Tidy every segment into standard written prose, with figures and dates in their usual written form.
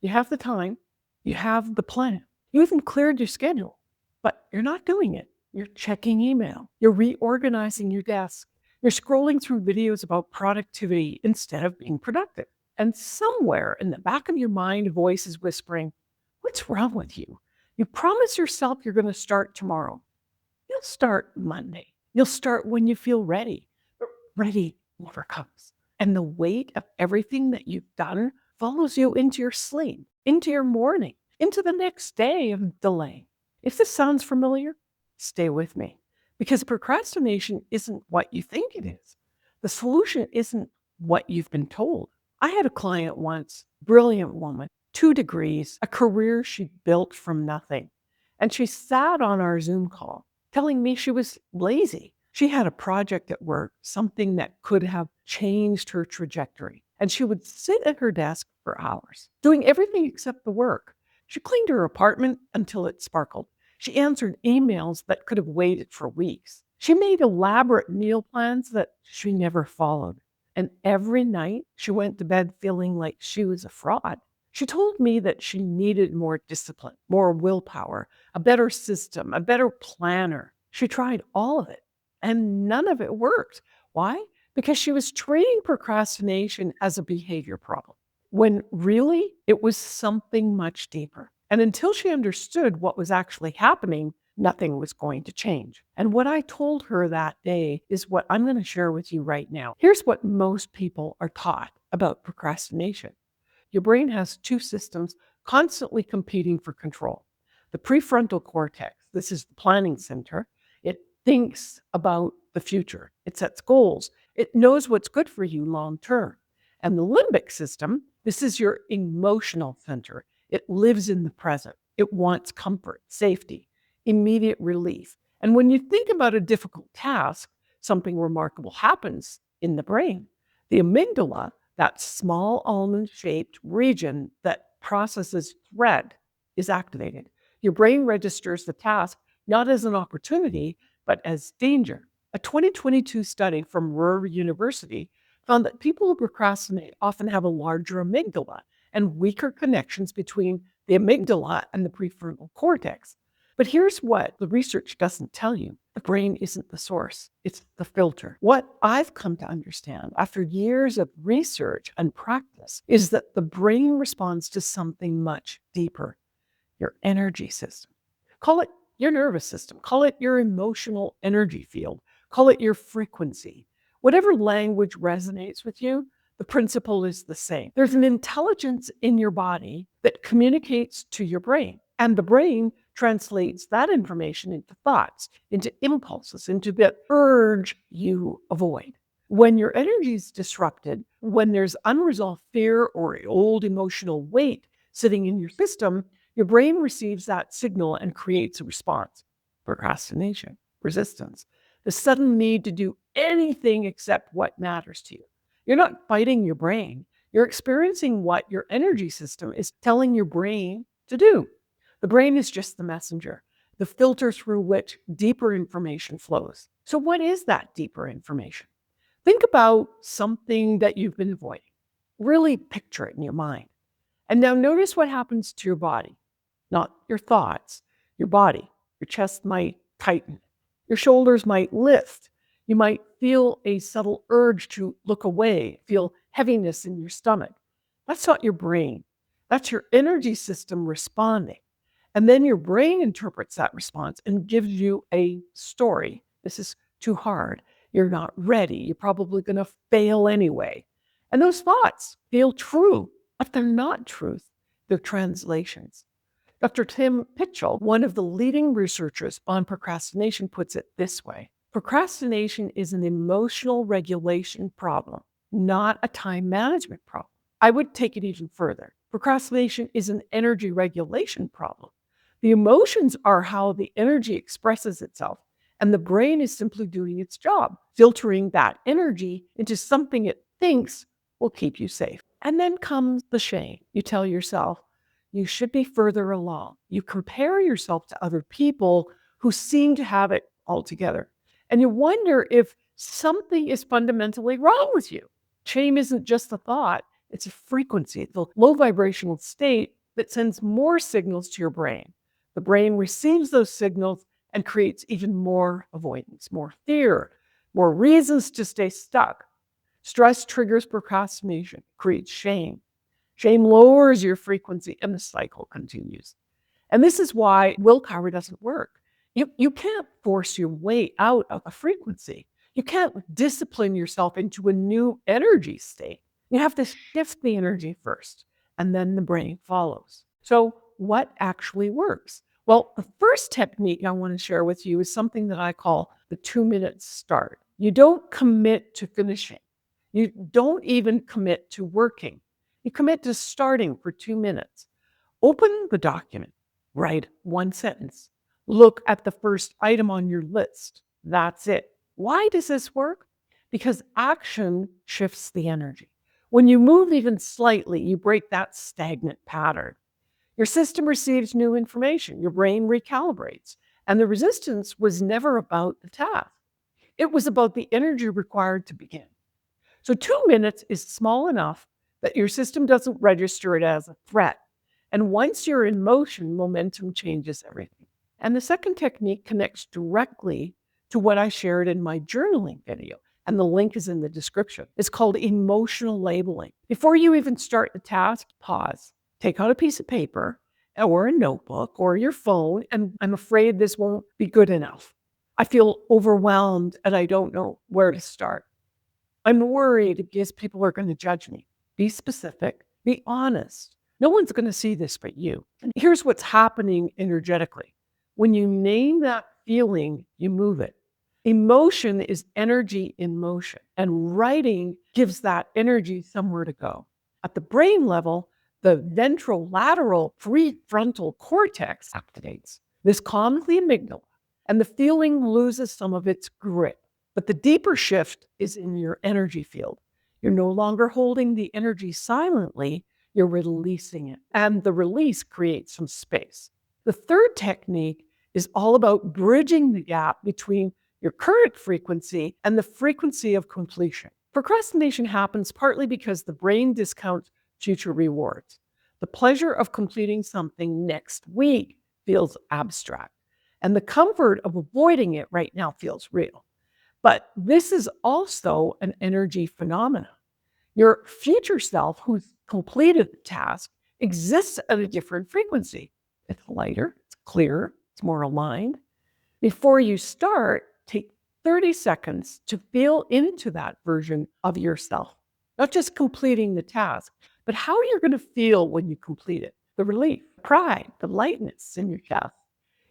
You have the time, you have the plan, you even cleared your schedule, but you're not doing it. You're checking email, you're reorganizing your desk, you're scrolling through videos about productivity instead of being productive. And somewhere in the back of your mind, a voice is whispering, "What's wrong with you? You promise yourself you're going to start tomorrow. You'll start Monday. You'll start when you feel ready." But ready never comes. And the weight of everything that you've done follows you into your sleep, into your morning, into the next day of delay. If this sounds familiar, stay with me. Because procrastination isn't what you think it is. The solution isn't what you've been told. I had a client once, brilliant woman, 2 degrees, a career she built from nothing. And she sat on our Zoom call telling me she was lazy. She had a project at work, something that could have changed her trajectory. And she would sit at her desk for hours, doing everything except the work. She cleaned her apartment until it sparkled. She answered emails that could have waited for weeks. She made elaborate meal plans that she never followed. And every night she went to bed feeling like she was a fraud. She told me that she needed more discipline, more willpower, a better system, a better planner. She tried all of it, and none of it worked. Why? Because she was treating procrastination as a behavior problem, when really it was something much deeper. And until she understood what was actually happening, nothing was going to change. And what I told her that day is what I'm going to share with you right now. Here's what most people are taught about procrastination. Your brain has 2 systems constantly competing for control. The prefrontal cortex, this is the planning center, it thinks about the future. It sets goals. It knows what's good for you long term. And the limbic system, this is your emotional center. It lives in the present. It wants comfort, safety, immediate relief. And when you think about a difficult task, something remarkable happens in the brain. The amygdala, that small almond-shaped region that processes threat, is activated. Your brain registers the task not as an opportunity, but as danger. A 2022 study from Ruhr University found that people who procrastinate often have a larger amygdala and weaker connections between the amygdala and the prefrontal cortex. But here's what the research doesn't tell you. The brain isn't the source, it's the filter. What I've come to understand after years of research and practice is that the brain responds to something much deeper, your energy system. Call it your nervous system, call it your emotional energy field, call it your frequency. Whatever language resonates with you, the principle is the same. There's an intelligence in your body that communicates to your brain, and the brain translates that information into thoughts, into impulses, into the urge you avoid. When your energy is disrupted, when there's unresolved fear or old emotional weight sitting in your system, your brain receives that signal and creates a response. Procrastination, resistance, the sudden need to do anything except what matters to you. You're not fighting your brain. You're experiencing what your energy system is telling your brain to do. The brain is just the messenger, the filter through which deeper information flows. So what is that deeper information? Think about something that you've been avoiding. Really picture it in your mind. And now notice what happens to your body, not your thoughts, your body. Your chest might tighten. Your shoulders might lift. You might feel a subtle urge to look away, feel heaviness in your stomach. That's not your brain. That's your energy system responding. And then your brain interprets that response and gives you a story. This is too hard. You're not ready. You're probably going to fail anyway. And those thoughts feel true, but they're not truth. They're translations. Dr. Tim Pitchell, one of the leading researchers on procrastination, puts it this way. Procrastination is an emotional regulation problem, not a time management problem. I would take it even further. Procrastination is an energy regulation problem. The emotions are how the energy expresses itself, and the brain is simply doing its job, filtering that energy into something it thinks will keep you safe. And then comes the shame. You tell yourself, you should be further along. You compare yourself to other people who seem to have it all together. And you wonder if something is fundamentally wrong with you. Shame isn't just a thought, It's a frequency, the low vibrational state that sends more signals to your brain. The brain receives those signals and creates even more avoidance, more fear, more reasons to stay stuck. Stress triggers procrastination, creates shame. Shame lowers your frequency, and the cycle continues. And this is why willpower doesn't work. You can't force your way out of a frequency. You can't discipline yourself into a new energy state. You have to shift the energy first, and then the brain follows. So, what actually works? Well, the first technique I want to share with you is something that I call the 2-minute start. You don't commit to finishing. You don't even commit to working. You commit to starting for 2 minutes. Open the document, write one sentence, look at the first item on your list. That's it. Why does this work? Because action shifts the energy. When you move even slightly, you break that stagnant pattern. Your system receives new information, your brain recalibrates, and the resistance was never about the task. It was about the energy required to begin. So 2 minutes is small enough that your system doesn't register it as a threat. And once you're in motion, momentum changes everything. And the second technique connects directly to what I shared in my journaling video, and the link is in the description. It's called emotional labeling. Before you even start the task, pause, take out a piece of paper or a notebook or your phone, and I'm afraid this won't be good enough. I feel overwhelmed and I don't know where to start. I'm worried because people are going to judge me. Be specific, be honest. No one's going to see this but you. And here's what's happening energetically. When you name that feeling, you move it. Emotion is energy in motion, and writing gives that energy somewhere to go. At the brain level, the ventrolateral prefrontal cortex activates. This calms the amygdala, and the feeling loses some of its grip. But the deeper shift is in your energy field. You're no longer holding the energy silently, you're releasing it. And the release creates some space. The third technique is all about bridging the gap between your current frequency and the frequency of completion. Procrastination happens partly because the brain discounts future rewards. The pleasure of completing something next week feels abstract, and the comfort of avoiding it right now feels real. But this is also an energy phenomenon. Your future self, who's completed the task, exists at a different frequency. It's lighter, it's clearer, it's more aligned. Before you start, take 30 seconds to feel into that version of yourself. Not just completing the task, but how you're going to feel when you complete it. The relief, pride, the lightness in your chest.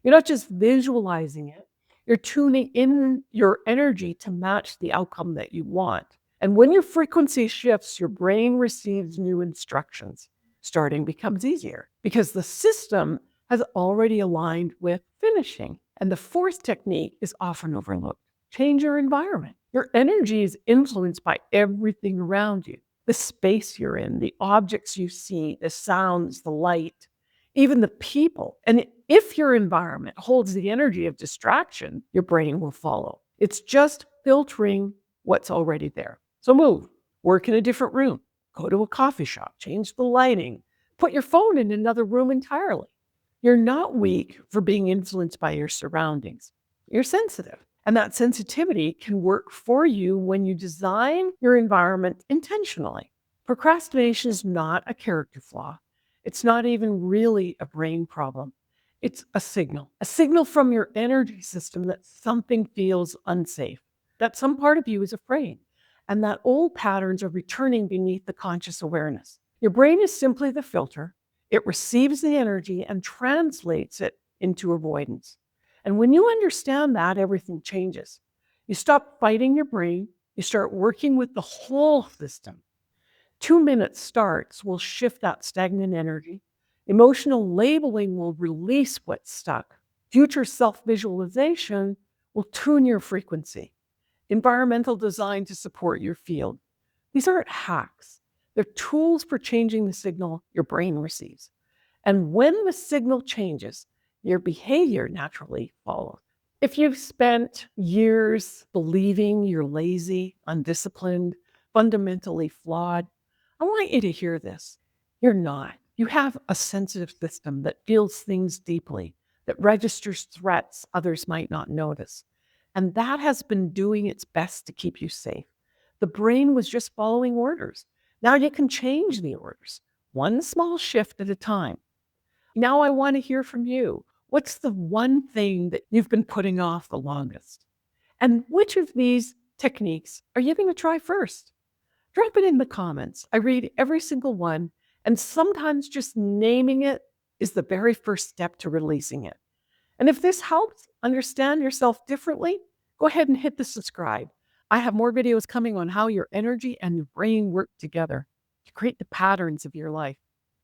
You're not just visualizing it, you're tuning in your energy to match the outcome that you want. And when your frequency shifts, your brain receives new instructions. Starting becomes easier because the system has already aligned with finishing. And the fourth technique is often overlooked. Change your environment. Your energy is influenced by everything around you. The space you're in, the objects you see, the sounds, the light, even the people. And if your environment holds the energy of distraction, your brain will follow. It's just filtering what's already there. So move, work in a different room, go to a coffee shop, change the lighting, put your phone in another room entirely. You're not weak for being influenced by your surroundings. You're sensitive. And that sensitivity can work for you when you design your environment intentionally. Procrastination is not a character flaw. It's not even really a brain problem. It's a signal from your energy system that something feels unsafe, that some part of you is afraid, and that old patterns are returning beneath the conscious awareness. Your brain is simply the filter. It receives the energy and translates it into avoidance. And when you understand that, everything changes. You stop fighting your brain. You start working with the whole system. 2-minute starts will shift that stagnant energy. Emotional labeling will release what's stuck. Future self-visualization will tune your frequency. Environmental design to support your field. These aren't hacks. They're tools for changing the signal your brain receives. And when the signal changes, your behavior naturally follows. If you've spent years believing you're lazy, undisciplined, fundamentally flawed, I want you to hear this. You're not. You have a sensitive system that feels things deeply, that registers threats others might not notice. And that has been doing its best to keep you safe. The brain was just following orders. Now you can change the orders, one small shift at a time. Now I want to hear from you. What's the one thing that you've been putting off the longest? And which of these techniques are you going to try first? Drop it in the comments. I read every single one, and sometimes just naming it is the very first step to releasing it. And if this helps understand yourself differently, go ahead and hit the subscribe. I have more videos coming on how your energy and your brain work together to create the patterns of your life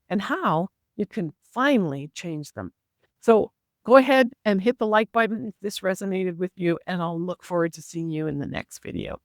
and how you can finally change them. So go ahead and hit the like button if this resonated with you, and I'll look forward to seeing you in the next video.